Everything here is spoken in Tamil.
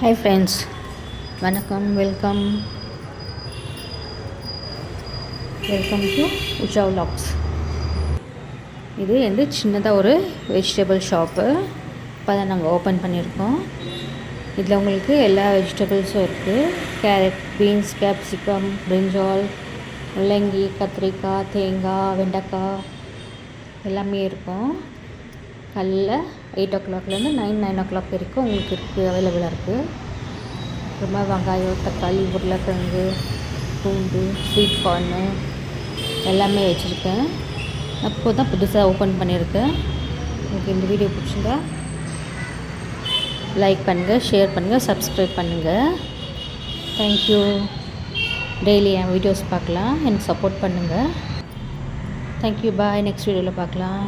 ஹாய் ஃப்ரெண்ட்ஸ், வணக்கம். Welcome to Usha vlogs. இது வந்து சின்னதாக ஒரு வெஜிடபிள் ஷாப்பு. இப்போ தான் நாங்கள் ஓப்பன் பண்ணியிருக்கோம். இதில் உங்களுக்கு எல்லா வெஜிடபிள்ஸும் இருக்குது. கேரட், பீன்ஸ், கேப்சிகம், பிரிஞ்சால், முள்ளங்கி, கத்திரிக்காய், தேங்காய், வெண்டைக்காய் எல்லாமே இருக்கும். காலையில் 8 o'clockலேருந்து 9 o'clock வரைக்கும் உங்களுக்கு இருக்குது, அவைலபிளாக இருக்குது. அப்புறமா வெங்காயம், தக்காளி, உருளைக்கிழங்கு, பூண்டு, ஸ்வீட் கார்னு எல்லாமே வச்சுருக்கேன். அப்போ தான் புதுசாக ஓப்பன் பண்ணியிருக்கேன். உங்களுக்கு இந்த வீடியோ பிடிச்சிருந்தா லைக் பண்ணுங்கள், ஷேர் பண்ணுங்கள், சப்ஸ்கிரைப் பண்ணுங்கள். தேங்க்யூ. டெய்லி என் வீடியோஸ் பார்க்கலாம், எனக்கு சப்போர்ட் பண்ணுங்கள். தேங்க்யூ. பாய். நெக்ஸ்ட் வீடியோவில் பார்க்கலாம்.